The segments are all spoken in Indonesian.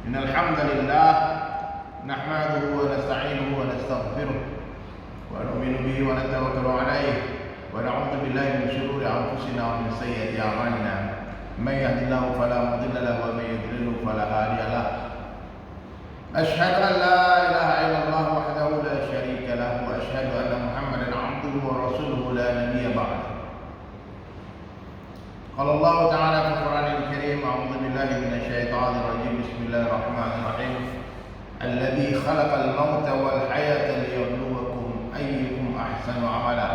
إن الحمد لله نحمده ونستعينه ونستغفره ونؤمن به ونتوكل عليه ونعوذ بالله من شرور أنفسنا ومن سيئات أعمالنا من يهد الله فلا مضل له ومن يضلل فلا هادي له أشهد أن لا إله إلا الله وحده لا شريك له وأشهد أن محمدا عبده ورسوله لا نبي بعده. قال الله تعالى في القرآن الكريم: أعوذ بالله من الشيطان الرجيم، بسم الله الرحمن الرحيم. الذي خلق الموت والحياة ليبلوكم أيكم أحسن عملا.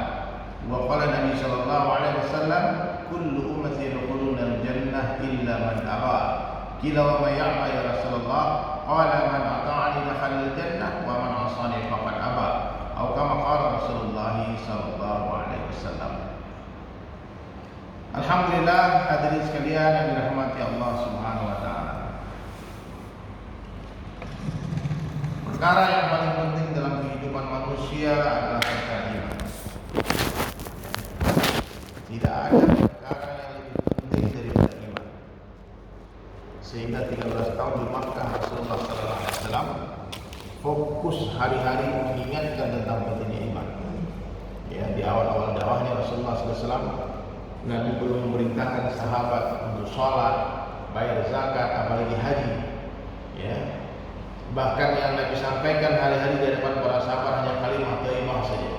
وقال النبي صلى الله عليه وسلم: كل أمتي يدخلون الجنة إلا من أبى. قيل ومن يأبى يا رسول الله؟ قال: من أطاعني دخل الجنة ومن عصاني فقد أبى. أو كما قال رسول الله صلى الله عليه وسلم. Alhamdulillah, hadirin sekalian yang dirahmati Allah Subhanahu wa taala. Perkara yang paling penting dalam kehidupan manusia adalah perkara iman. Tidak ada perkara yang lebih penting daripada iman. Sehingga 13 tahun di Makkah Rasulullah sallallahu alaihi wasallam fokus hari-hari mengingatkan tentang pentingnya iman. Ya, di awal-awal dakwahnya Rasulullah sallallahu alaihi wasallam, Nabi belum memerintahkan sahabat untuk sholat, bayar zakat, apalagi haji. Ya. Bahkan yang Nabi sampaikan hari-hari di depan para sahabat hanya kalimat thayyibah saja.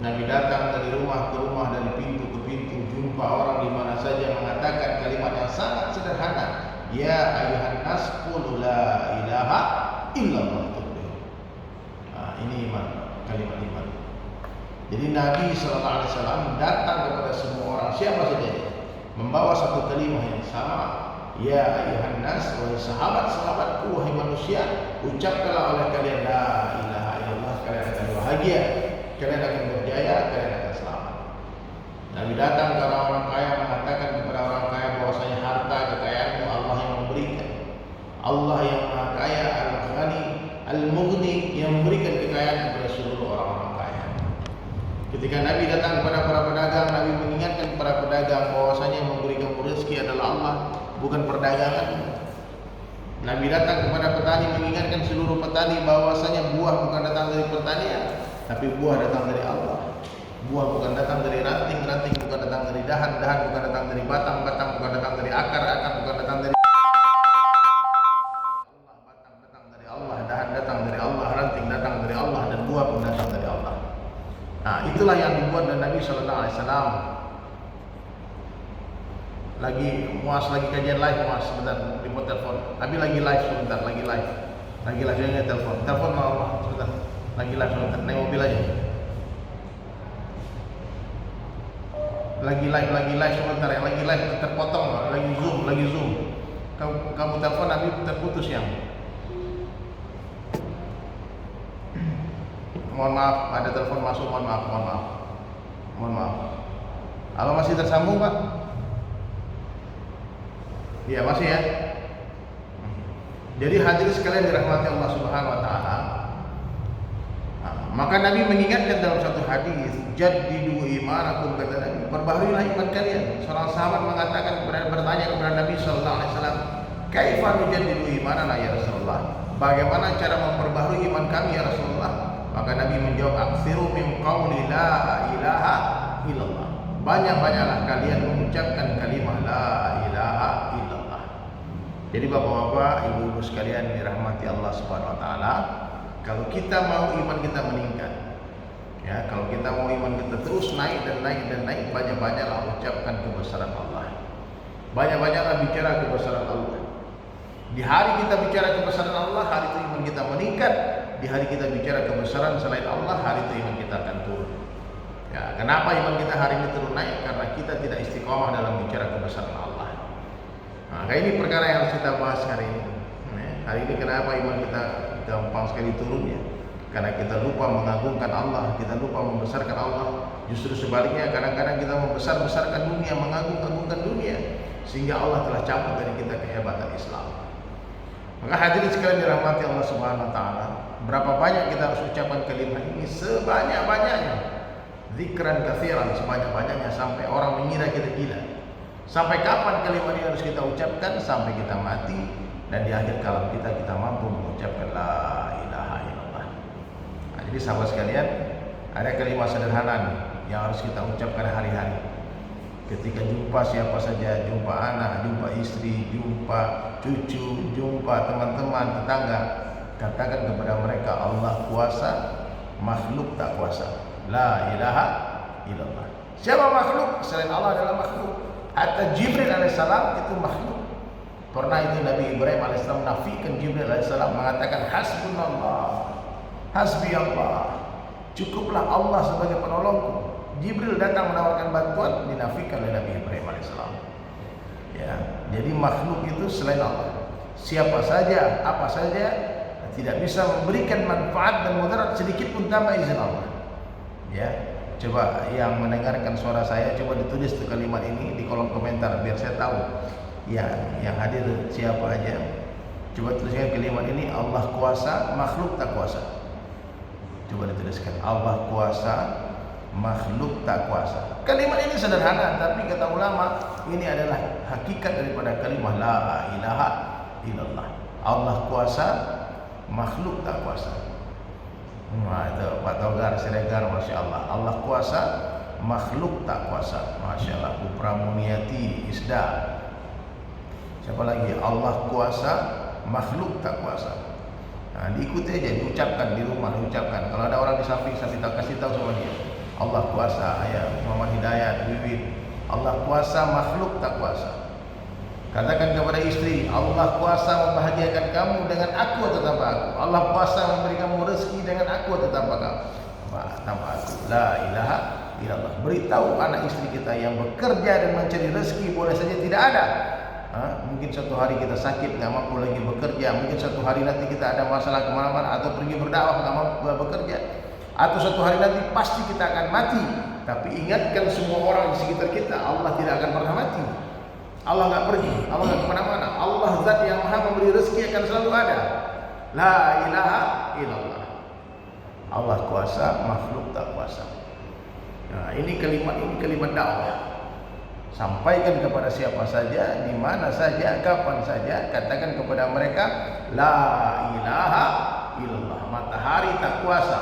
Nabi datang dari rumah ke rumah, dari pintu ke pintu, jumpa orang di mana saja mengatakan kalimat yang sangat sederhana: Ya ayuhan nas qul la ilaha illallah. Ini iman, kalimat iman. Jadi Nabi SAW datang kepada semua orang, siapa saja, membawa satu kalimat yang sama. Ya ayuhan nas, wahai sahabat-sahabatku, wahai manusia, ucapkanlah oleh kalian la ilaha illallah, kalian akan bahagia, kalian akan berjaya, kalian akan selamat. Nabi datang ke orang kaya, mengatakan kepada orang kaya bahwasanya harta kekayaanmu Allah yang memberikan. Allah yang Maha Kaya, Al-Ghani, Al-Mughni, yang memberikan kekayaan kepada seluruh orang-orang kaya. Ketika Nabi datang kepada para pedagang, Nabi mengingatkan kepada pedagang bahwasanya yang memberikan rezeki adalah Allah, bukan perdagangan. Nabi datang kepada petani, mengingatkan seluruh petani bahwasanya buah bukan datang dari pertanian, tapi buah datang dari Allah. Buah bukan datang dari ranting, ranting bukan datang dari dahan, dahan bukan datang dari batang, batang bukan datang dari akar, akar bukan datang dari Allah, batang datang dari Allah, dahan datang dari Allah, ranting datang dari Allah, dan buah pun datang dari Allah. Nah, itulah yang dibuat dan Nabi Sallallahu Alaihi Wasallam. Lagi kajian live, sebentar, dibuat telepon. Tapi lagi live sebentar, lagi live jangan telepon mau sebentar, lagi live sebentar, naik mobil aja. Lagi live sebentar, yang lagi live terpotong, lagi zoom. Kamu telepon nanti terputus yang. Mohon maaf, ada telepon masuk, mohon maaf. Halo, masih tersambung Pak? Iya, masih ya. Jadi hadirin sekalian dirahmati Allah Subhanahu wa taala. Maka Nabi mengingatkan dalam satu hadis, jaddidu imanakum, kata Nabi, perbaharilah iman kalian. Seorang sahabat bertanya kepada Nabi sallallahu alaihi wasallam, kaifa nujaddidu imanana ya Rasulullah? Bagaimana cara memperbaharui iman kami ya Rasulullah? Maka Nabi menjawab, aksiru min qawli la ilaha illallah. Banyak-banyaklah kalian mengucapkan kalimat la ilaha illallah. Jadi bapak-bapak, ibu-ibu sekalian dirahmati Allah Subhanahu wa taala, kalau kita mau iman kita meningkat, ya, kalau kita mau iman kita terus naik dan naik, banyak-banyaklah ucapkan kebesaran Allah. Banyak-banyaklah bicara kebesaran Allah. Di hari kita bicara kebesaran Allah, hari itu iman kita meningkat. Di hari kita bicara kebesaran selain Allah, hari itu iman kita akan turun. Ya, kenapa iman kita hari ini turun naik? Karena kita tidak istiqomah dalam bicara kebesaran Allah. Nah, ini perkara yang harus kita bahas hari ini. Hari ini kenapa iman kita gampang sekali turunnya? Karena kita lupa mengagungkan Allah, kita lupa membesarkan Allah. Justru sebaliknya, kadang-kadang kita membesar-besarkan dunia, mengagung-agungkan dunia, sehingga Allah telah cabut dari kita kehebatan Islam. Maka hadirin sekalian dirahmati Allah Subhanahu wa taala, berapa banyak kita harus ucapkan kalimat ini? Sebanyak-banyaknya. Zikran katsiran, sebanyak-banyaknya sampai orang mengira kita gila. Sampai kapan kalimat ini harus kita ucapkan? Sampai kita mati, dan di akhir kalam kita mampu mengucapkan la ilaha illallah. Nah, jadi sahabat sekalian, ada kalimat sederhana nih yang harus kita ucapkan hari-hari. Ketika jumpa siapa saja, jumpa anak, jumpa istri, jumpa cucu, jumpa teman-teman, tetangga, katakan kepada mereka, Allah kuasa, makhluk tak kuasa. La ilaha illallah. Siapa makhluk? Selain Allah adalah makhluk. Hatta Jibril alaihissalam itu makhluk. Pernah itu Nabi Ibrahim alaihissalam nafikan Jibril alaihissalam, mengatakan hasbunallah, hasbi Allah, cukuplah Allah sebagai penolongku. Jibril datang menawarkan bantuan, dinafikan oleh Nabi Ibrahim alaihissalam. Ya, jadi makhluk itu selain Allah, siapa saja, apa saja, tidak bisa memberikan manfaat dan mudarat sedikit pun tanpa izin Allah. Ya, coba yang mendengarkan suara saya, coba ditulis tuh kalimat ini di kolom komentar biar saya tahu. Ya, yang hadir siapa aja. Coba tuliskan kalimat ini, Allah kuasa, makhluk tak kuasa. Coba dituliskan, Allah kuasa, makhluk tak kuasa. Kalimat ini sederhana, tapi kata ulama ini adalah hakikat daripada kalimat la ilaha illallah. Allah kuasa, makhluk tak kuasa. Nah, itu Pak Togar Siregar, Masya Allah. Allah kuasa, makhluk tak kuasa. Masya Allah. Bu Pramuniati Isda. Siapa lagi? Allah kuasa, makhluk tak kuasa. Nah, diikuti aja, diucapkan di rumah, diucapkan. Kalau ada orang di samping, saya kasih tahu sama dia. Allah kuasa, ayah Muhammad Hidayat, Wiwin. Allah kuasa, makhluk tak kuasa. Katakan kepada istri, Allah kuasa membahagiakan kamu dengan aku atau tanpa aku. Allah kuasa memberi kamu rezeki dengan aku atau tanpa kamu, tanpa aku. La ilaha illallah. Beritahu anak istri kita yang bekerja dan mencari rezeki boleh saja tidak ada. Mungkin suatu hari kita sakit, nggak mampu lagi bekerja. Mungkin suatu hari nanti kita ada masalah kemana-mana atau pergi berdakwah nggak mampu bekerja. Atau suatu hari nanti pasti kita akan mati. Tapi ingatkan semua orang di sekitar kita, Allah tidak akan pernah mati. Allah nggak pergi, Allah nggak kemana-mana. Allah zat yang maha memberi rezeki akan selalu ada. La ilaha illallah. Allah kuasa, makhluk tak kuasa. Nah, ini kalimat dakwah. Sampaikan kepada siapa saja, di mana saja, kapan saja. Katakan kepada mereka, la ilaha illallah. Matahari tak kuasa.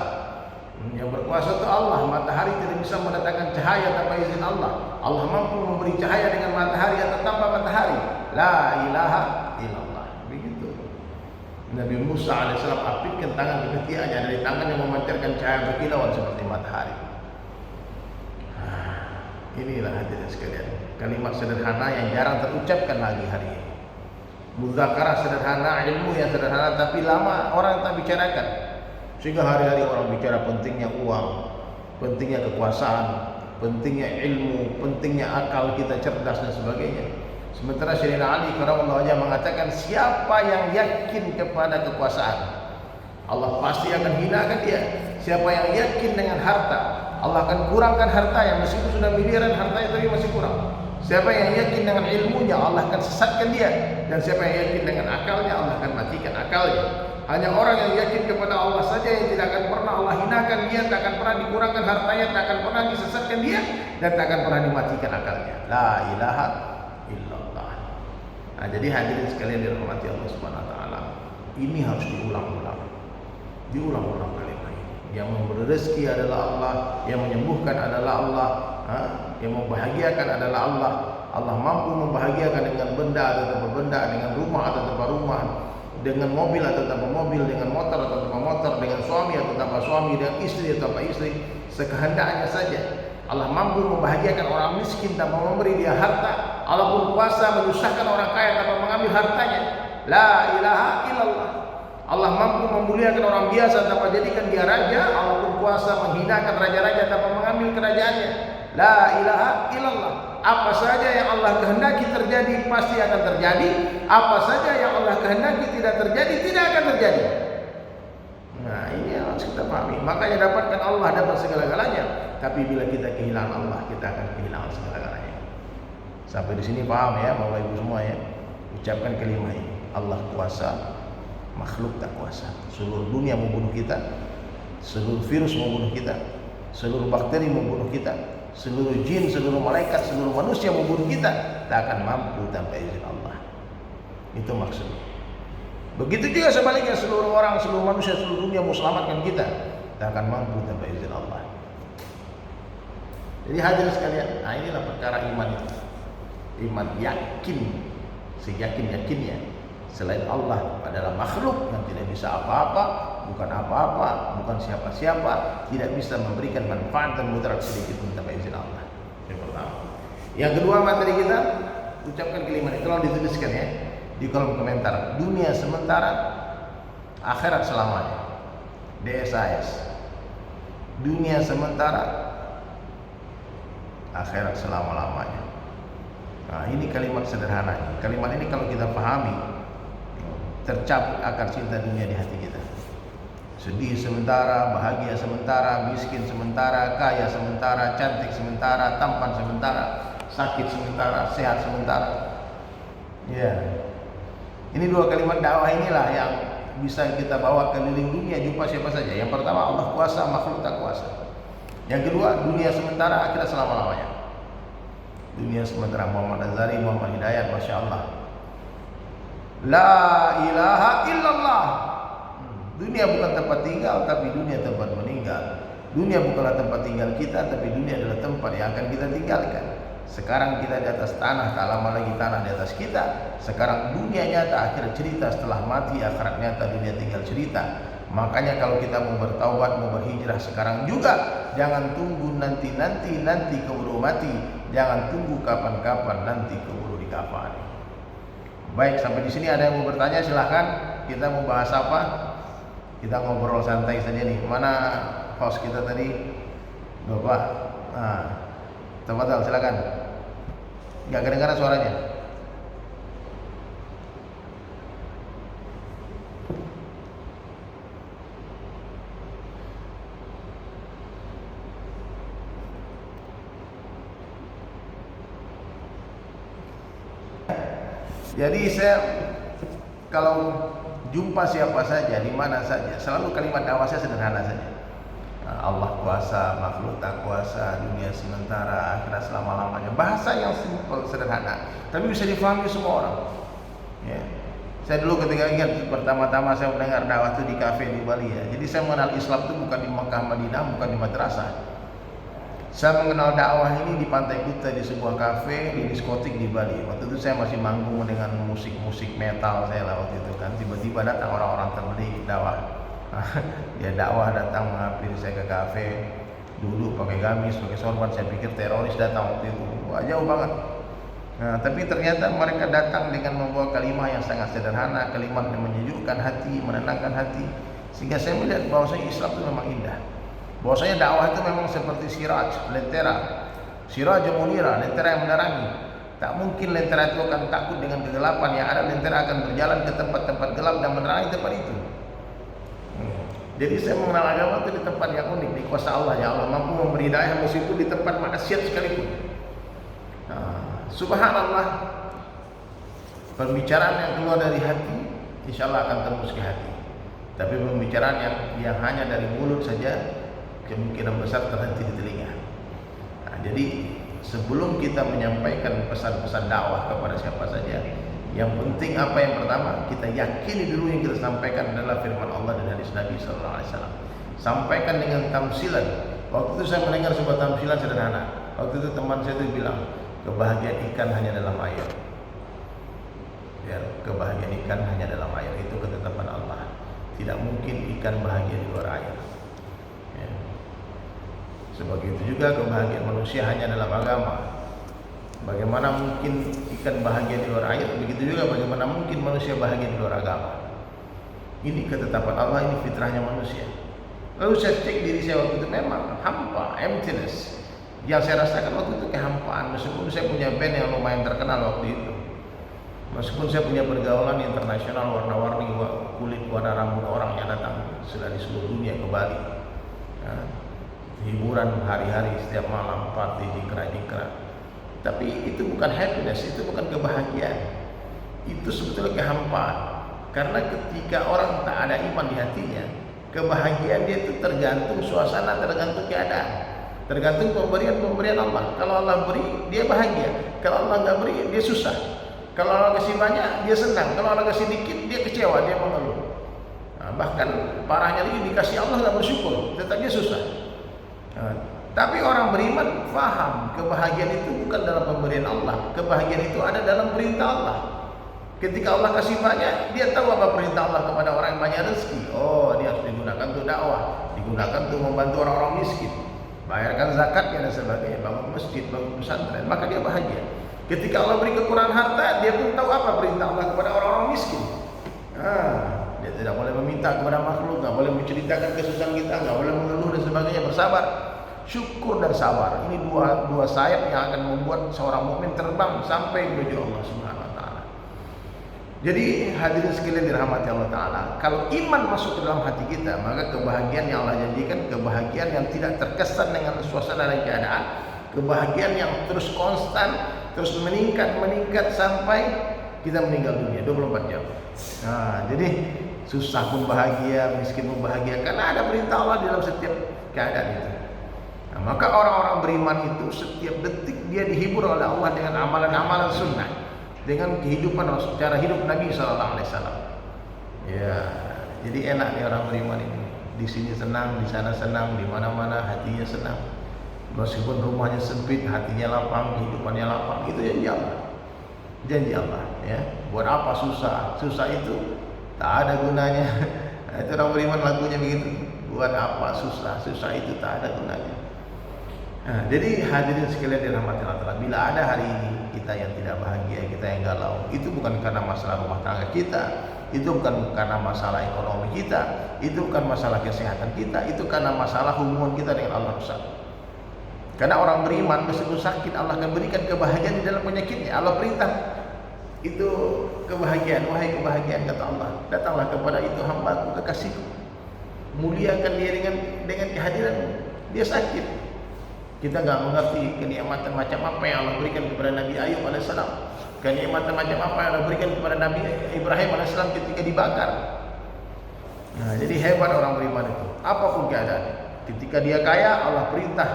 Yang berkuasa itu Allah. Matahari tidak bisa mendatangkan cahaya tanpa izin Allah. Allah mampu memberi cahaya dengan matahari atau tanpa matahari. La ilaha illallah. Begitu. Nabi Musa alaihissalam apitkan tangan ketiaknya dari tangan yang memancarkan cahaya berkilauan seperti matahari. Inilah hadirin sekalian, kalimat sederhana yang jarang terucapkan lagi hari ini. Mudzakarah sederhana, ilmu yang sederhana, tapi lama orang tak bicarakan. Sehingga hari-hari orang bicara pentingnya uang, pentingnya kekuasaan, pentingnya ilmu, pentingnya akal kita cerdas dan sebagainya. Sementara Sayyidina Ali karramallahu wajhahu mengatakan, siapa yang yakin kepada kekuasaan, Allah pasti akan hinakan dia. Siapa yang yakin dengan harta, Allah akan kurangkan hartanya. Meskipun sudah miliaran hartanya tapi masih kurang. Siapa yang yakin dengan ilmunya, Allah akan sesatkan dia. Dan siapa yang yakin dengan akalnya, Allah akan matikan akalnya. Hanya orang yang yakin kepada Allah saja yang tidak akan pernah Allah hinakan dia, tak akan pernah dikurangkan hartanya, tak akan pernah disesatkan dia, dan tak akan pernah dimatikan akalnya. La ilaha illallah. Nah, jadi hadirin sekalian dirahmati Allah Subhanahu wa taala, ini harus diulang-ulang. Diulang-ulang kalimat ini. Yang memberi rezeki adalah Allah, yang menyembuhkan adalah Allah, yang membahagiakan adalah Allah. Allah mampu membahagiakan dengan benda atau tanpa benda, dengan rumah atau tanpa rumah, dengan mobil atau tanpa mobil, dengan motor atau tanpa motor, dengan suami atau tanpa suami, dengan istri atau tanpa istri, sekehendaknya saja. Allah mampu membahagiakan orang miskin tanpa memberi dia harta. Allah pun kuasa menyusahkan orang kaya tanpa mengambil hartanya. La ilaha illallah. Allah mampu memuliakan orang biasa tanpa jadikan dia raja. Allah pun kuasa menghinakan raja-raja tanpa mengambil kerajaannya. La ilaha illallah. Apa saja yang Allah kehendaki terjadi pasti akan terjadi. Apa saja yang Allah kehendaki tidak terjadi tidak akan terjadi. Nah, ini yang harus kita pahami. Makanya dapatkan Allah dapat segala-galanya. Tapi bila kita kehilangan Allah, kita akan kehilangan segala-galanya. Sampai di sini paham ya, Bapak Ibu semua ya. Ucapkan kalimat ini. Allah kuasa, makhluk tak kuasa. Seluruh dunia mau bunuh kita, seluruh virus mau bunuh kita, seluruh bakteri mau bunuh kita, seluruh jin, seluruh malaikat, seluruh manusia mau bunuh kita, tak akan mampu tanpa izin Allah. Itu maksudnya. Begitu juga sebaliknya, seluruh orang, seluruh manusia, seluruh dunia mau selamatkan kita, tak akan mampu tanpa izin Allah. Jadi hadirin sekalian, nah inilah perkara iman itu. Iman yakin, seyakin-yakinnya selain Allah adalah makhluk yang tidak bisa apa-apa, bukan apa-apa, bukan siapa-siapa, tidak bisa memberikan manfaat dan mudarat sedikit pun tanpa izin Allah. Yang pertama. Yang kedua, materi kita ucapkan kalimat itu, tolong dituliskan ya di kolom komentar. Dunia sementara, akhirat selamanya. DSAS. Dunia sementara, akhirat selama-lamanya. Nah, ini kalimat sederhana. Kalimat ini kalau kita pahami, tercapit akar cinta dunia di hati kita. Sedih sementara, bahagia sementara, miskin sementara, kaya sementara, cantik sementara, tampan sementara, sakit sementara, sehat sementara. Ya. Ini dua kalimat dakwah inilah yang bisa kita bawa keliling dunia, jumpa siapa saja. Yang pertama, Allah kuasa, makhluk tak kuasa. Yang kedua, dunia sementara, akhirat selama-lamanya. Dunia sementara. Muhammad Azhari, Muhammad Hidayat, Masya Allah. La ilaha illallah. Dunia bukan tempat tinggal, tapi dunia tempat meninggal. Dunia bukanlah tempat tinggal kita, tapi dunia adalah tempat yang akan kita tinggalkan. Sekarang kita di atas tanah, tak lama lagi tanah di atas kita. Sekarang dunia nyata, akhir cerita. Setelah mati, akhirat nyata, dunia tinggal cerita. Makanya kalau kita mau bertaubat, mau berhijrah sekarang juga, jangan tunggu nanti keburu mati. Jangan tunggu kapan-kapan nanti keburu dikafani. Baik, sampai di sini ada yang mau bertanya, silahkan. Kita mau bahas apa? Kita ngobrol santai saja nih. Mana host kita tadi? Bapak. Nah, tafadhal, silakan. Enggak kedengaran suaranya. Jadi saya kalau jumpa siapa saja, di mana saja, selalu kalimat dakwah saya sederhana saja. Allah kuasa, makhluk tak kuasa, dunia sementara, akhirat selama-lamanya. Bahasa yang simpel, sederhana, tapi bisa difahami semua orang. Ya. Saya dulu ketika ingat pertama-tama saya mendengar dakwah itu di kafe di Bali ya. Jadi saya mengenal Islam itu bukan di Makkah, Madinah, bukan di madrasah. Saya mengenal dakwah ini di Pantai Kuta, di sebuah kafe, di diskotik di Bali. Waktu itu saya masih manggung dengan musik-musik metal saya lah waktu itu kan. Tiba-tiba datang orang-orang terbelik dakwah. Dia dakwah datang menghampiri saya ke kafe, duduk pakai gamis, pakai sorban. Saya pikir teroris datang waktu itu. Wah, jauh banget. Nah, tapi ternyata mereka datang dengan membawa kalimat yang sangat sederhana, kalimat yang menyejukkan hati, menenangkan hati. Sehingga saya melihat bahwasanya Islam itu memang indah. Bahwasanya dakwah itu memang seperti siraj, lentera. Siraj munira, lentera yang menerangi. Tak mungkin lentera itu akan takut dengan kegelapan. Yang ada lentera akan berjalan ke tempat-tempat gelap dan menerangi tempat itu. Jadi saya mengenal agama itu di tempat yang unik, di kuasa Allah. Ya Allah mampu memberi hidayah meskipun di tempat maksiat sekalipun. Subhanallah, pembicaraan yang keluar dari hati insya Allah akan tembus ke hati. Tapi pembicaraan yang hanya dari mulut saja kemungkinan besar terhenti di telinga. Nah, jadi sebelum kita menyampaikan pesan-pesan dakwah kepada siapa saja, yang penting apa yang pertama, kita yakini dulu yang kita sampaikan adalah firman Allah dan hadis Nabi SAW. Sampaikan dengan tamsilan. Waktu itu saya mendengar sebuah tamsilan sederhana. Waktu itu teman saya itu bilang, kebahagiaan ikan hanya dalam air. Ya, kebahagiaan ikan hanya dalam air, itu ketetapan Allah. Tidak mungkin ikan bahagia di luar air. Ya. Sebegitu juga kebahagiaan manusia hanya dalam agama. Bagaimana mungkin ikan bahagia di luar air, begitu juga bagaimana mungkin manusia bahagia di luar agama. Ini ketetapan Allah, ini fitrahnya manusia. Lalu saya cek diri saya waktu itu, memang hampa, emptiness. Yang saya rasakan waktu itu kehampaan. Meskipun saya punya band yang lumayan terkenal waktu itu, meskipun saya punya pergaulan internasional, warna-warni kulit, warna rambut orang yang datang dari seluruh dunia ke Bali. Ya. Hiburan hari-hari, setiap malam, party, dikra-dikra. Tapi itu bukan happiness, itu bukan kebahagiaan. Itu sebetulnya kehampaan. Karena ketika orang tak ada iman di hatinya, kebahagiaan dia itu tergantung suasana, tergantung keadaan, tergantung pemberian Allah. Kalau Allah beri, dia bahagia. Kalau Allah nggak beri, dia susah. Kalau Allah kasih banyak, dia senang. Kalau Allah kasih dikit, dia kecewa, dia mengeluh. Nah, bahkan parahnya lagi dikasih Allah nggak bersyukur, tetap dia susah. Nah, tapi orang beriman faham kebahagiaan itu bukan dalam pemberian Allah, kebahagiaan itu ada dalam perintah Allah. Ketika Allah kasih banyak, dia tahu apa perintah Allah kepada orang yang banyak rezeki. Oh, dia harus digunakan untuk dakwah, digunakan untuk membantu orang-orang miskin, bayarkan zakatnya dan sebagainya, bangun masjid, bangun pesantren, maka dia bahagia. Ketika Allah beri kekurangan harta, dia pun tahu apa perintah Allah kepada orang-orang miskin. Dia tidak boleh meminta kepada makhluk, nggak boleh menceritakan kesusahan kita, nggak boleh mengeluh dan sebagainya. Bersabar, syukur dan sabar. Ini dua sayap yang akan membuat seorang mukmin terbang sampai menuju Allah Subhanahu Wa Taala. Jadi hadirin sekalian dirahmati Allah Taala, kalau iman masuk ke dalam hati kita, maka kebahagiaan yang Allah janjikan, kebahagiaan yang tidak terkesan dengan suasana dan keadaan, kebahagiaan yang terus konstan, terus meningkat sampai kita meninggal dunia 24 jam. Nah, jadi susah pun bahagia, miskin pun bahagia, karena ada perintah Allah dalam setiap keadaan itu. Nah, maka orang-orang beriman itu setiap detik dia dihibur oleh Allah dengan amalan-amalan sunnah, dengan kehidupan cara hidup Nabi SAW. Ya, jadi enak nih orang beriman ini. Di sini senang, di sana senang, di mana-mana hatinya senang. Meskipun rumahnya sempit, hatinya lapang, kehidupannya lapang. Itu janji Allah. Janji Allah, ya. Buat apa susah? Susah itu tak ada gunanya. Itu orang beriman lagunya begitu. Buat apa susah? Susah itu tak ada gunanya. Nah, jadi hadirin sekalian dirahmati Allah, bila ada hari ini kita yang tidak bahagia, kita yang galau, itu bukan karena masalah rumah tangga kita, itu bukan karena masalah ekonomi kita, itu bukan masalah kesehatan kita, itu karena masalah hubungan kita dengan Allah rusak. Karena orang beriman meskipun sakit, Allah akan berikan kebahagiaan di dalam penyakitnya. Allah perintah itu kebahagiaan, wahai kebahagiaan, kata Allah, datanglah kepada itu hamba-Ku, kekasihku, muliakan dia dengan kehadiranmu. Dia sakit, kita nggak mengerti kenikmatan macam apa yang Allah berikan kepada Nabi Ayub alaihissalam, kenikmatan macam apa yang Allah berikan kepada Nabi Ibrahim alaihissalam ketika dibakar. Nah, jadi hebat orang beriman itu, apapun keadaan. Ketika dia kaya, Allah perintah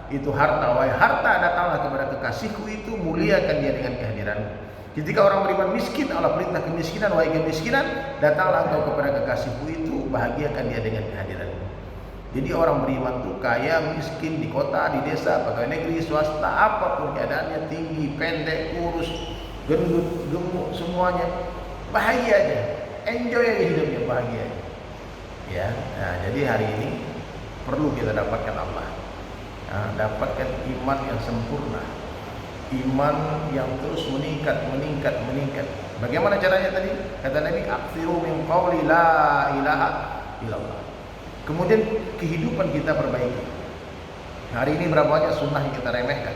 itu harta, wahai harta, datanglah kepada kekasihku itu, muliakan dia dengan kehadiranmu. Ketika orang beriman miskin, Allah perintah kemiskinan, wahai kemiskinan, datanglah engkau kepada kekasihku itu, bahagiakan dia dengan kehadiranmu. Jadi orang beriman itu kaya, miskin, di kota, di desa, pegawai negeri, swasta, apapun keadaannya, tinggi, pendek, kurus, gendut, gemuk, semuanya bahagia aja, enjoy aja hidupnya, bahagia aja. Ya, nah, jadi hari ini perlu kita dapatkan Allah. Nah, dapatkan iman yang sempurna, iman yang terus meningkat. Bagaimana caranya tadi? Kata Nabi, akthiru min qawli la ilaha illallah. Kemudian kehidupan kita perbaiki. Hari ini berapa banyak sunnah yang kita remehkan.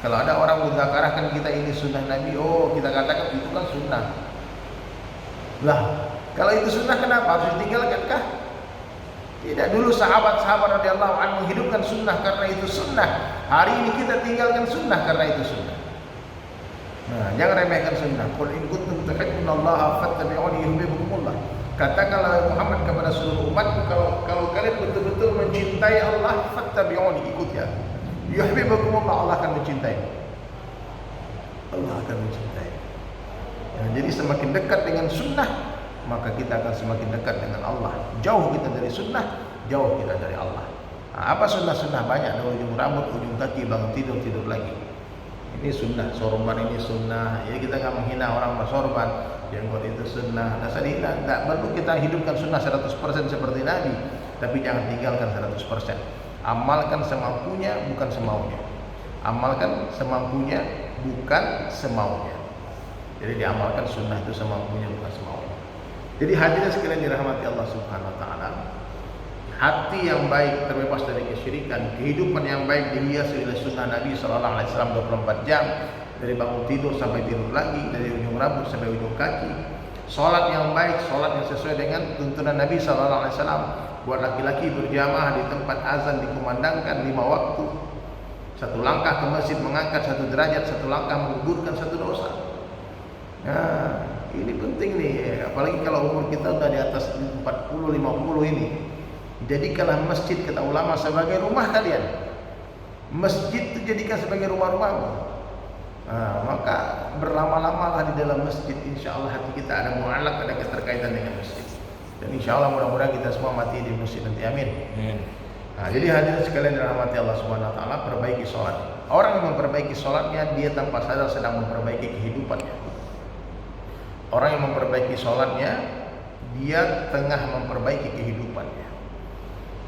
Kalau ada orang mudzakarahkan kita ini sunnah Nabi, oh kita katakan itu kan sunnah. Lah, kalau itu sunnah kenapa harus ditinggalkan kah? Tidak, dulu sahabat-sahabat radhiyallahu anhu menghidupkan sunnah karena itu sunnah. Hari ini kita tinggalkan sunnah karena itu sunnah. Nah, jangan remehkan sunnah. Qul in kuntum tuhibbunallaha fattabi'uni yuhibbukumullah. Katakanlah Muhammad kepada seluruh umatku, kalau kalian betul-betul mencintai Allah, fattabi'uni, ikuti aku. Yuhibbukumullah, Allah akan mencintai. Allah akan mencintai. Nah, jadi semakin dekat dengan sunnah, maka kita akan semakin dekat dengan Allah. Jauh kita dari sunnah, jauh kita dari Allah. Nah, apa sunnah-sunnah banyak, dari ujung rambut, ujung kaki, bangun tidur lagi. Ini sunnah, sorban ini sunnah. Jadi kita nggak menghina orang bersorban, jenggot itu sunnah. Nah, tidak perlu kita hidupkan sunnah 100% seperti Nabi, tapi jangan tinggalkan 100%. Amalkan semampunya, bukan semaunya. Amalkan semampunya, bukan semaunya. Jadi diamalkan sunnah itu semampunya, bukan semaunya. Jadi hadirin sekalian dirahmati Allah Subhanahu Wa Taala, hati yang baik terbebas dari kesyirikan, kehidupan yang baik dihiasi oleh sunnah Nabi Sallallahu Alaihi Wasallam 24 jam, dari bangun tidur sampai tidur lagi, dari ujung rambut sampai ujung kaki. Sholat yang baik, sholat yang sesuai dengan tuntunan Nabi Sallallahu Alaihi Wasallam. Buat laki-laki berjamaah di tempat azan dikumandangkan 5 waktu. Satu langkah ke masjid mengangkat 1 derajat, 1 langkah menggugurkan 1 dosa. Nah, ini penting nih, apalagi kalau umur kita udah di atas 40-50 ini. Jadikanlah masjid, kata ulama, sebagai rumah kalian. Masjid itu jadikan sebagai rumah-rumahmu. Maka berlama-lamalah di dalam masjid, insya Allah hati kita ada mu'alaq, ada keterkaitan dengan masjid. Dan insya Allah mudah-mudahan kita semua mati di masjid nanti, amin. Jadi hadirin sekalian dirahmati Allah Subhanahu Wa Taala, perbaiki sholat. Orang yang memperbaiki sholatnya, dia tanpa sadar sedang memperbaiki kehidupannya. Orang yang memperbaiki sholatnya, dia tengah memperbaiki kehidupannya.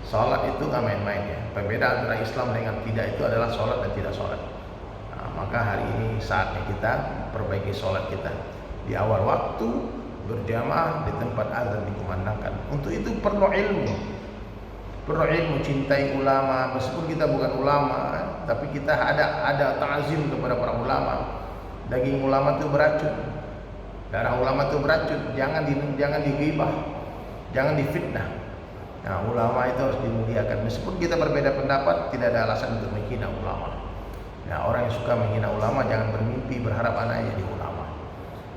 Sholat itu nggak main-main ya. Perbedaan antara Islam dengan tidak itu adalah sholat dan tidak sholat. Maka hari ini saatnya kita perbaiki sholat kita di awal waktu, berjamaah di tempat azan dikumandangkan. Untuk itu perlu ilmu, cintai ulama. Meskipun kita bukan ulama, tapi kita ada ta'zim kepada para ulama. Daging ulama itu beracun, darah ulama itu beracun. Jangan digibah, jangan difitnah. Ulama itu harus dimuliakan. Meskipun kita berbeda pendapat, tidak ada alasan untuk menghina ulama. Orang yang suka menghina ulama jangan bermimpi berharap anaknya jadi ulama.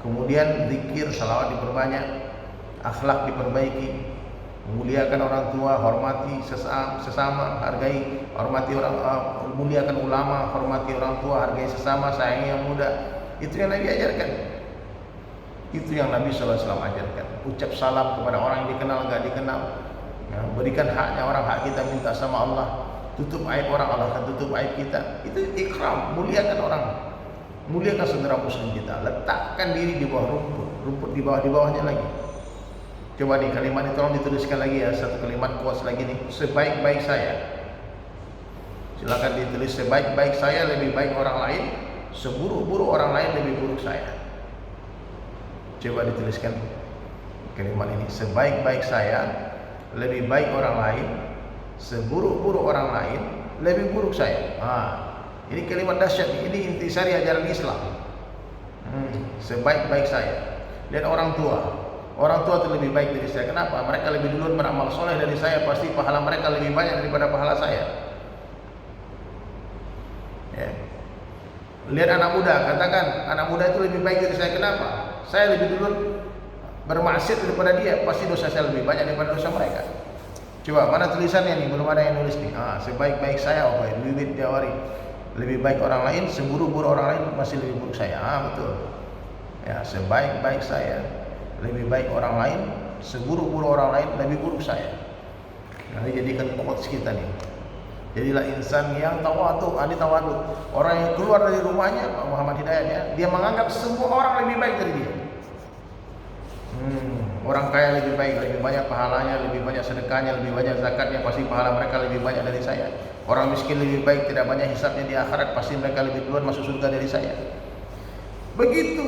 Kemudian zikir, salawat diperbanyak, akhlak diperbaiki, muliakan orang tua, hormati sesama, hargai, hormati orang, muliakan ulama, hormati orang tua, hargai sesama, sayangi yang muda. Itu yang Nabi ajarkan. Itu yang Nabi SAW ajarkan. Ucap salam kepada orang yang dikenal, gak dikenal. Berikan haknya orang, hak kita minta sama Allah. Tutup aib orang, Allah akan tutup aib kita. Itu ikram, muliakan orang, muliakan saudara muslim kita. Letakkan diri di bawah rumput di bawahnya lagi. Coba nih kalimat ini tolong dituliskan lagi ya, satu kalimat kuat lagi nih. Sebaik-baik saya. Silakan ditulis, sebaik-baik saya lebih baik orang lain, seburuk-buruk orang lain lebih buruk saya. Coba dituliskan kalimat ini, sebaik-baik saya lebih baik orang lain, seburuk-buruk orang lain lebih buruk saya. Ini kalimat dahsyat, ini intisari ajaran Islam. Sebaik-baik saya. Dan orang tua itu lebih baik dari saya. Kenapa? Mereka lebih duluan beramal soleh dari saya, pasti pahala mereka lebih banyak daripada pahala saya. Lihat anak muda, katakan anak muda itu lebih baik dari saya. Kenapa? Saya lebih duluan bermaksiat daripada dia, pasti dosa saya lebih banyak daripada dosa mereka. Coba mana tulisannya nih, belum ada yang nulis nih. Sebaik-baik saya, Wiwit Jawari, lebih baik orang lain, seburuk-buruk orang lain masih lebih buruk saya. Betul. Ya, sebaik-baik saya lebih baik orang lain, seburuk-buruk orang lain lebih buruk saya. Nanti jadikan quotes kita nih. Jadilah insan yang tawadu, tawadu. Orang yang keluar dari rumahnya, Pak Muhammad Hidayat ya, dia menganggap semua orang lebih baik dari dia. Orang kaya lebih baik, lebih banyak pahalanya, lebih banyak sedekahnya, lebih banyak zakatnya, pasti pahala mereka lebih banyak dari saya. Orang miskin lebih baik, tidak banyak hisabnya di akhirat, pasti mereka lebih duluan masuk surga dari saya. Begitu.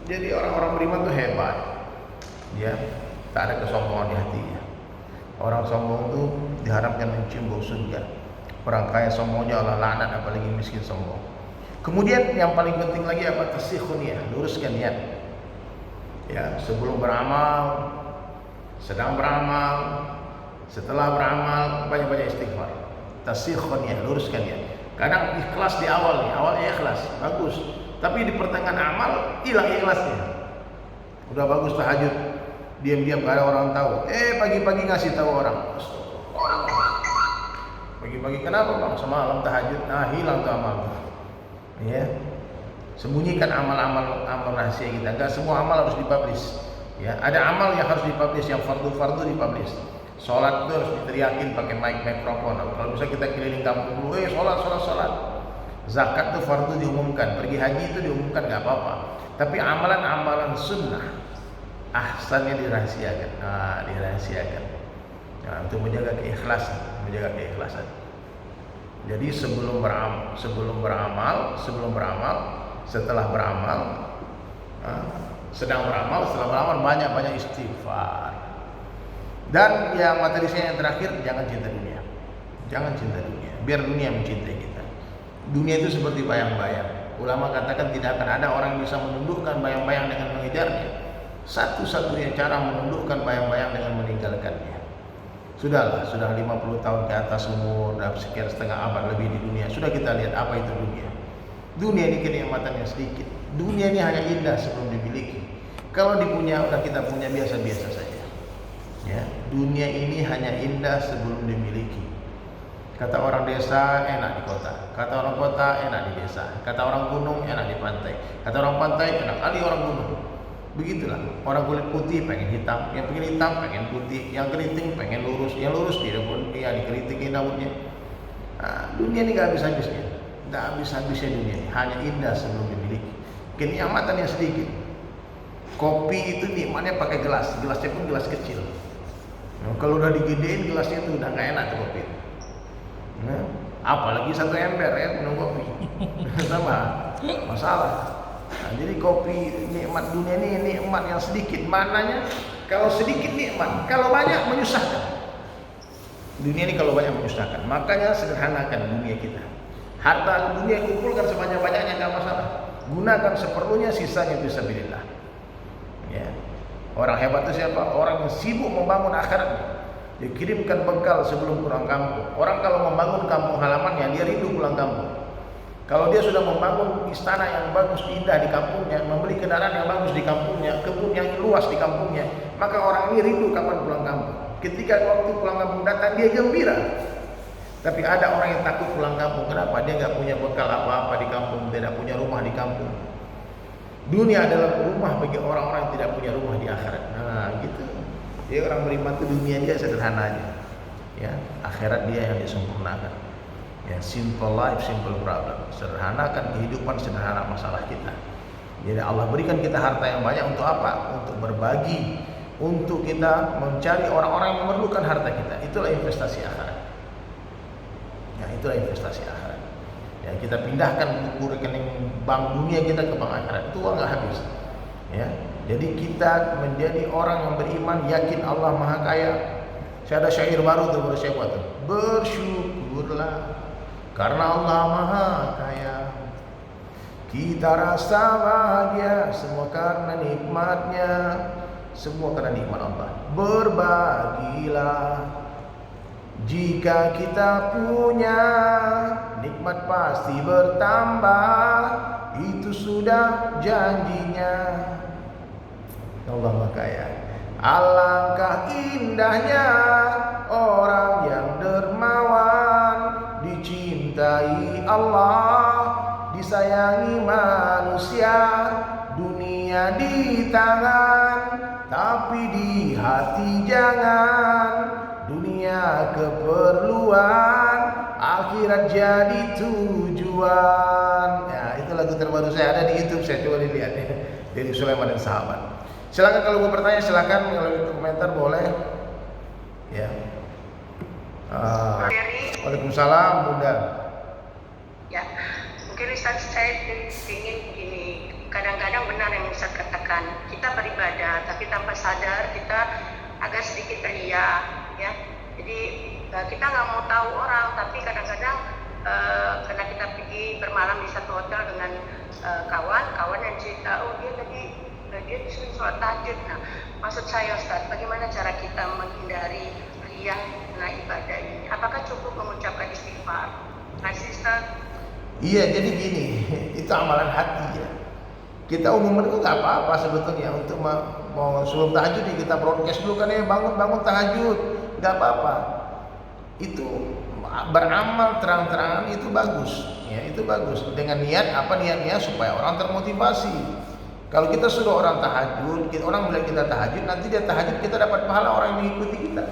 Jadi orang-orang beriman itu hebat. Ya, tak ada kesombongan di hatinya. Orang sombong itu diharapkan mencium bau surga. Orang kaya sombongnya Allah laknat, apalagi miskin sombong. Kemudian yang paling penting lagi apa? Tasihun niat, luruskan niat. Ya, sebelum beramal, sedang beramal, setelah beramal, banyak-banyak istighfar. Tasihun niat, luruskan niat. Kadang ikhlas di awal nih, awalnya ikhlas, bagus. Tapi di pertengahan amal hilang ikhlasnya. Udah bagus tahajud, diam-diam gak ada orang tahu. Pagi-pagi ngasih tahu orang. Pagi-pagi kenapa bang? Semalam tahajud, hilang tuh amal. Ya. Sembunyikan amal-amal rahasia kita. Enggak semua amal harus dipublish. Ya, ada amal yang harus dipublish, yang fardu dipublish. Sholat itu harus diteriakin pakai mikrofon. Kalau bisa kita keliling kampung dulu, sholat. Zakat itu fardu diumumkan, pergi haji itu diumumkan, nggak apa-apa. Tapi amalan-amalan sunnah, ahsannya dirahasiakan. Dirahasiakan. Untuk menjaga keikhlasan. Jadi sebelum beramal, setelah beramal, sedang beramal, setelah beramal banyak-banyak istighfar. Dan yang materi saya yang terakhir, jangan cinta dunia. Biar dunia mencintai kita. Dunia itu seperti bayang-bayang. Ulama katakan tidak akan ada orang yang bisa menundukkan bayang-bayang dengan mengejarnya. Satu-satunya cara menundukkan bayang-bayang dengan meninggalkannya. Sudah 50 tahun ke atas umur, dalam sekian setengah abad lebih di dunia. Sudah kita lihat apa itu dunia. Dunia ini kenikmatan yang sedikit. Dunia ini hanya indah sebelum dimiliki. Kalau dipunya, udah kita punya biasa-biasa saja. Ya, dunia ini hanya indah sebelum dimiliki. Kata orang desa enak di kota, kata orang kota enak di desa, kata orang gunung enak di pantai, kata orang pantai enak kali orang gunung. Begitulah, orang kulit putih pengen hitam, yang pengen hitam pengen putih, yang keriting pengen lurus, yang lurus tidak pun ya dikeritikin rambutnya. Nah, dunia ini gak habis-habisnya, gak habis-habisnya dunia ini, hanya indah sebelum dimiliki. Kenikmatan yang sedikit. Kopi itu nikmatnya pakai gelas, gelasnya pun gelas kecil. Nah, kalau udah digedein gelasnya itu udah gak enak tuh kopi. Nah, apalagi satu ember ya minum kopi, sama masalah. Nah, jadi kopi nikmat dunia ini nikmat yang sedikit. Maknanya kalau sedikit nikmat, kalau banyak menyusahkan. Dunia ini kalau banyak menyusahkan. Makanya sederhanakan dunia kita. Harta dunia kumpulkan sebanyak-banyaknya enggak masalah. Gunakan seperlunya, sisanya fisabilillah. Ya. Orang hebat itu siapa? Orang yang sibuk membangun akhiratnya. Dia kirimkan bekal sebelum pulang kampung. Orang kalau membangun kampung halamannya, dia rindu pulang kampung. Kalau dia sudah membangun istana yang bagus, indah di kampungnya, membeli kendaraan yang bagus di kampungnya, kebun yang luas di kampungnya, maka orang ini rindu kapan pulang kampung. Ketika waktu pulang kampung datang, dia gembira. Tapi ada orang yang takut pulang kampung. Kenapa? Dia nggak punya bekal apa-apa di kampung, tidak punya rumah di kampung. Dunia adalah rumah bagi orang-orang yang tidak punya rumah di akhirat. Nah, gitu. Jadi orang beriman itu dunia dia sederhananya, ya, akhirat dia yang disempurnakan. Ya, simple life, simple problem. Sederhanakan kehidupan, sederhana masalah kita. Jadi Allah berikan kita harta yang banyak untuk apa? Untuk berbagi, untuk kita mencari orang-orang yang memerlukan harta kita. Itulah investasi akhirat. Ya, itulah investasi akhirat. Ya, kita pindahkan buku rekening bank dunia kita ke bank akhirat. Itu uang nggak habis. Ya, jadi kita menjadi orang yang beriman, yakin Allah Maha Kaya. Saya ada syair baru tuh buat siapa tuh? Bersyukurlah karena Allah Maha Kaya. Kita rasa bahagia semua karena nikmatnya, semua karena nikmat Allah. Berbagilah jika kita punya, nikmat pasti bertambah, itu sudah janjinya. Allah Maha Kaya. Alangkah indahnya orang yang dermawan, dicintai Allah, disayangi manusia. Dunia di tangan, tapi di hati jangan. Dunia keperluan, akhirat jadi tujuan. Ya, itu lagu terbaru saya, ada di YouTube, saya coba dilihat ya. Dari Sulaiman dan Sahabat. Silakan kalau mau bertanya, silakan, kalau komentar boleh. Ya. Waalaikumsalam, Bunda. Ya, mungkin Ustaz saya ingin begini. Kadang-kadang benar yang Ustaz katakan, kita beribadah tapi tanpa sadar kita agak sedikit ria, ya. Jadi kita nggak mau tahu orang, tapi kadang-kadang karena kita pergi bermalam di satu hotel dengan kawan yang cerita, oh dia disuruh sholat tahajud. Nah, maksud saya Ustaz, bagaimana cara kita menghindari riya ibadah ini? Apakah cukup mengucapkan istighfar? Masih Ustaz? Iya, jadi gini, itu amalan hati ya. Kita umumnya itu nggak apa-apa sebetulnya untuk mau sebelum tahajud kita broadcast dulu kan ya, bangun tahajud, nggak apa-apa. Itu beramal terang-terangan itu bagus, ya itu bagus. Dengan niat apa niatnya supaya orang termotivasi. Kalau kita suruh orang tahajud, orang bilang kita tahajud, nanti dia tahajud kita dapat pahala orang yang mengikuti kita.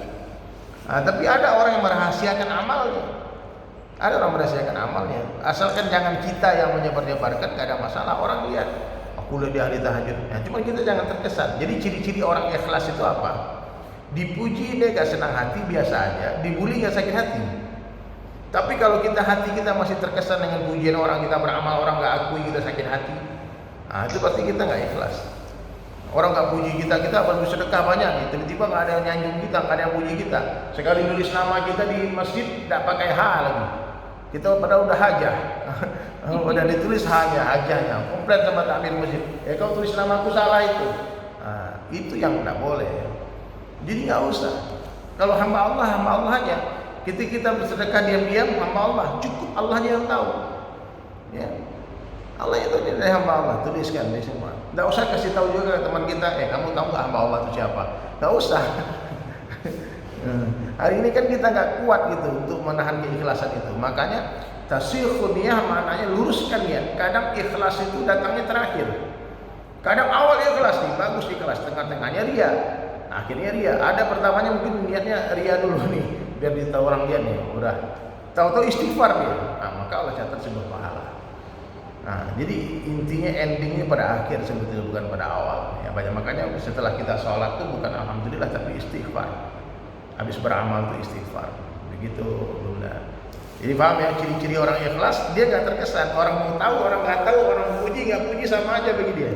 Nah, tapi ada orang yang merahasiakan amalnya. Ada orang merahasiakan amalnya. Asalkan jangan kita yang menyebar-nyebarkan, gak ada masalah. Orang lihat, aku lihat dia ahli tahajud. Nah, cuma kita jangan terkesan. Jadi ciri-ciri orang ikhlas itu apa? Dipuji dia gak senang hati biasa aja, dibully gak sakit hati. Tapi kalau hati kita masih terkesan dengan pujian orang, kita beramal, orang gak akui, kita sakit hati. Nah, itu pasti kita nggak ikhlas. Orang nggak puji kita baru sedekah banyak nih, tiba-tiba nggak ada yang nyanjung kita, nggak ada yang puji kita. Sekali nulis nama kita di masjid, nggak pakai H lagi. Kita padahal udah hajah, udah ditulis hajahnya, komplit sama takmir masjid. Kau tulis namaku salah itu. Nah, itu yang nggak boleh. Jadi nggak usah. Kalau hamba Allah aja. Kita bersedekah diam-diam, hamba Allah, cukup Allahnya yang tahu. Ya. Allah itu dari hamba Allah, tuliskan di semua. Tidak usah kasih tahu juga ke teman kita, kamu tahu nggak hamba Allah itu siapa? Tidak usah. Hari ini kan kita nggak kuat gitu untuk menahan keikhlasan itu. Makanya tasihhun niyah maknanya luruskan niat. Kadang ikhlas itu datangnya terakhir. Kadang awal ikhlas nih, bagus ikhlas, tengah-tengahnya ria. Akhirnya ria. Ada pertamanya mungkin niatnya ria dulu nih, biar ditahu orang dia nih, udah. Tahu-tahu istighfar dia. Nah, maka Allah catat sebuah pahala. Nah, jadi intinya endingnya pada akhir sebetulnya, bukan pada awal. Ya, banyak makanya setelah kita sholat tuh bukan alhamdulillah tapi istighfar. Habis beramal itu istighfar. Begitu, Bunda. Jadi paham ya, ciri-ciri orang ikhlas, dia nggak terkesan. Orang mau tahu, orang nggak tahu, orang puji nggak puji sama aja bagi dia.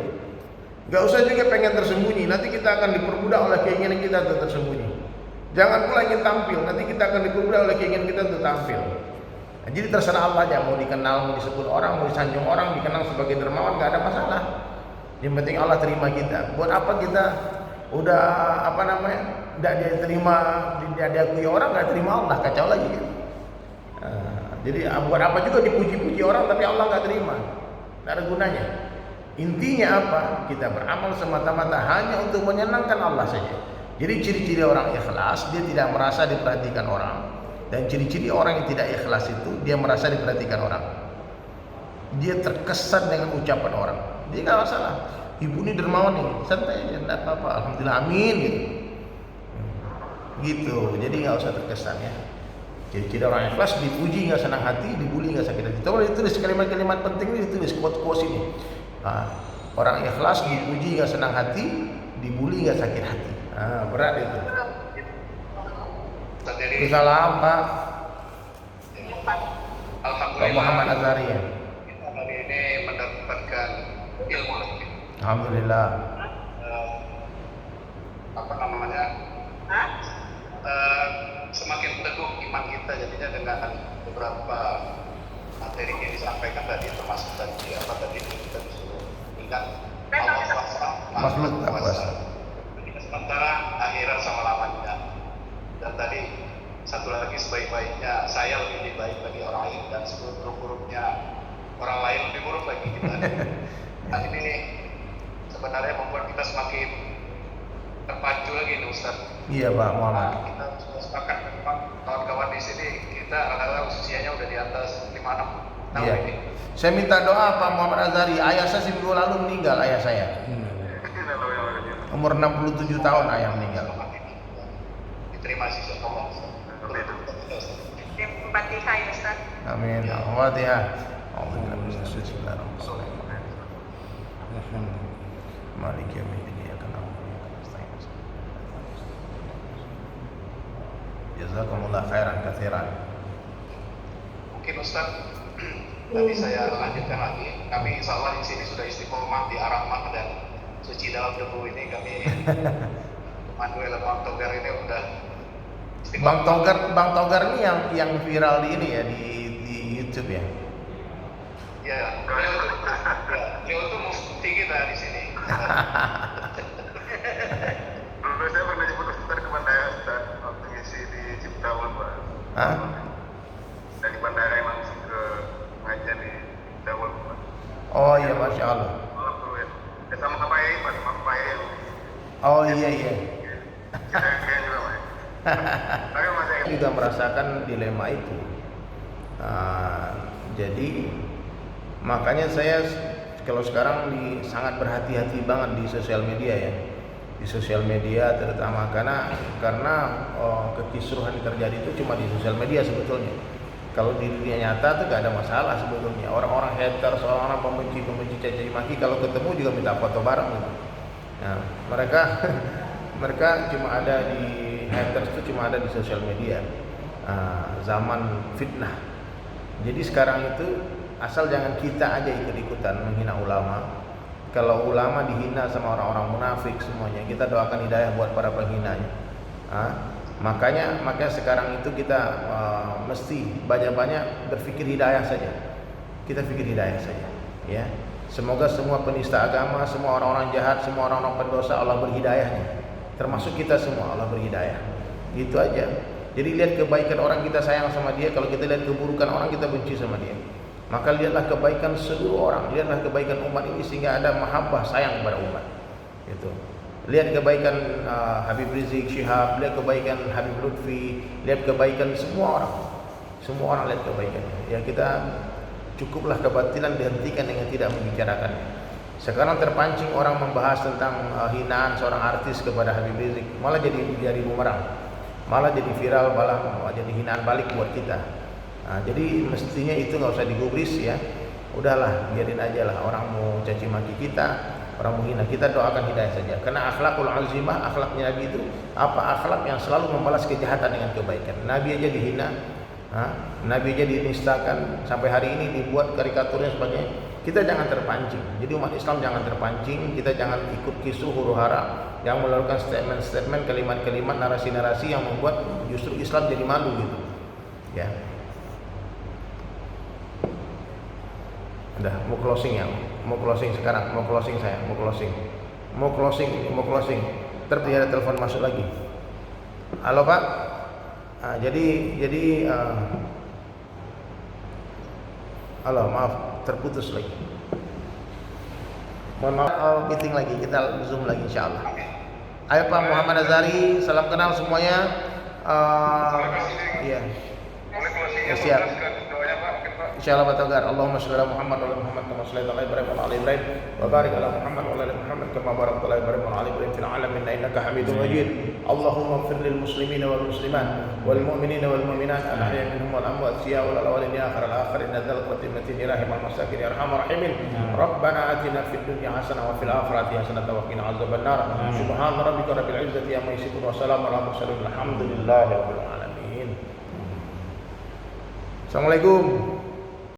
Nggak usah juga pengen tersembunyi. Nanti kita akan diperbudak oleh keinginan kita untuk tersembunyi. Jangan pula ingin tampil. Nanti kita akan diperbudak oleh keinginan kita untuk tampil. Nah, jadi terserah Allah aja. Mau dikenal, mau disebut orang, mau disanjung orang, dikenal sebagai dermawan, nggak ada masalah. Yang penting Allah terima kita. Buat apa kita udah nggak dia terima, dia diakui orang, nggak terima Allah, kacau lagi kan. Jadi buat apa juga dipuji-puji orang tapi Allah nggak terima, nggak ada gunanya. Intinya apa? Kita beramal semata-mata hanya untuk menyenangkan Allah saja. Jadi ciri-ciri orang ikhlas, dia tidak merasa diperhatikan orang. Dan ciri-ciri orang yang tidak ikhlas itu, dia merasa diperhatikan orang. Dia terkesan dengan ucapan orang. Dia nggak masalah. Ibu ini dermawan nih, santai aja, tidak apa-apa. Alhamdulillah, amin gitu. Gitu. Jadi nggak usah terkesan ya. Ciri-ciri orang ikhlas, dipuji nggak senang hati, dibully nggak sakit hati. Coba ditulis kalimat-kalimat penting ini, ditulis quote-quote ini. Nah, orang ikhlas dipuji nggak senang hati, dibully nggak sakit hati. Berat itu. Salam Pak. Alhamdulillah. Pak Muhammad Azhari ya. Kita hari ini mendapatkan ilmu lebih. Alhamdulillah. Semakin teguh iman kita jadinya dengan beberapa materi yang disampaikan tadi, termasuk tadi kita disuruh ingat Allah kuasa, Makhluk tak kuasa. Sementara akhirat sama lamanya. Dan tadi satu lagi, sebaik-baiknya saya lebih baik bagi orang lain, dan seburuk-buruknya orang lain lebih buruk bagi kita. Nah, ini sebenarnya membuat kita semakin terpacu lagi nih Ustaz. Iya Pak Muhammad. Nah, kita sudah sepakat memang kawan-kawan di sini kita rata-rata usianya udah di atas 5-6 tahun Iya. ini. Saya minta doa Pak Muhammad Azhari. Ayah saya seminggu lalu meninggal, ayah saya. Umur 67 tahun ayah meninggal. Diterima sih Allah. Fatihah ya Ustaz. Amin. Al-Fatihah. Bismillahirrahmanirrahim. Malik yaumiddin. Iyyaka na'budu wa iyyaka nasta'in. Jazakumullah khairan katsiran. Mungkin Ustaz, tadi saya lanjutkan lagi. Kami insya Allah di sini sudah istiqomah di Ar-Rahmah dan suci dalam debu ini. Kami Manuel Bang Togar ini udah Bang Togar ini yang viral di ini ya, di YouTube ya. Ya, beliau tuh mufti kita di sini. Dulu saya pernah nyebut Ustaz ke bandara Ustaz waktu ngisi di Ciptaul Pak. Hah? Dari bandara yang langsung ke pengajian di Ciptaul Pak. Oh iya, Masya Allah. Malam dulu ya. Sama Pak Yai Pak, sama Pak Yai. Oh iya. Kira-kira juga Pak. Tapi masih Saya juga merasakan dilema itu. Jadi makanya saya kalau sekarang sangat berhati-hati banget di sosial media ya. Di sosial media terutama karena kekisruhan yang terjadi itu cuma di sosial media sebetulnya. Kalau di dunia nyata tuh gak ada masalah sebetulnya. Orang-orang haters, orang-orang pembenci caci maki kalau ketemu juga minta foto bareng gitu. Nah, mereka cuma ada di haters itu cuma ada di sosial media. Zaman fitnah. Jadi sekarang itu asal jangan kita aja ikut-ikutan menghina ulama. Kalau ulama dihina sama orang-orang munafik semuanya, kita doakan hidayah buat para penghinanya. Makanya sekarang itu kita mesti banyak-banyak berpikir hidayah saja. Kita pikir hidayah saja, ya. Semoga semua penista agama, semua orang-orang jahat, semua orang-orang pendosa Allah berhidayahnya. Termasuk kita semua Allah berhidayah. Gitu aja. Jadi lihat kebaikan orang kita sayang sama dia, kalau kita lihat keburukan orang kita benci sama dia. Maka lihatlah kebaikan seluruh orang, lihatlah kebaikan umat ini sehingga ada mahabbah sayang kepada umat. Gitu. lihat kebaikan Habib Rizik Syihab, lihat kebaikan Habib Lutfi, lihat kebaikan semua orang lihat kebaikannya. Ya kita cukuplah kebatilan dihentikan dengan tidak membicarakan. Sekarang terpancing orang membahas tentang hinaan seorang artis kepada Habib Rizik, malah jadi bumerang, malah jadi viral, malah jadi hinaan balik buat kita. Nah, jadi mestinya itu nggak usah digubris ya. Udahlah, biarin aja lah, orang mau caci maki kita, orang mau hina kita, doakan hidayah saja. Karena akhlakul azimah, akhlaknya Nabi itu apa? Akhlak yang selalu membalas kejahatan dengan kebaikan. Nabi aja dihina, Nabi aja dinistakan, sampai hari ini dibuat karikaturnya sebagainya. Kita jangan terpancing. Jadi umat Islam jangan terpancing, kita jangan ikut kisruh huru hara yang melakukan statement-statement, kalimat-kalimat, narasi-narasi yang membuat justru Islam jadi malu gitu. Ya. Udah, mau closing ya, mau closing sekarang, mau closing saya, mau closing. Terus ada telepon masuk lagi. Halo Pak, halo, maaf, terputus lagi. Mohon maaf, meeting lagi, kita zoom lagi insyaallah. Ayo Pak Muhammad Azhari, salam kenal semuanya. Iya. Boleh closingnya Siap. doanya Pak, mungkin Pak. Insyaallah Batagar. Allahumma shalli ala Muhammad wa ala Muhammad kama shallaita ala Ibrahim wa ala ali Ibrahim wa barik ala Muhammad wa ala Muhammad kama barakta ala Ibrahim wa ala ali Ibrahim fil alamin innaka Hamidum Majid. Allahumma ighfir lil muslimin wal muslimat wal mu'minin wal mu'minat al ahya'i minhum wal amwat siya wal awwalin ya akhir al akhirin nadzal qatimatin rahimul masakin ya arhamar rahimin. Rabbana atina fid dunya hasanah wa fil akhirati hasanah wa qina azabannar. Subhana rabbika rabbil izzati amma yasifun wa salamun ala mursalin alhamdulillahi rabbil alamin. Assalamualaikum.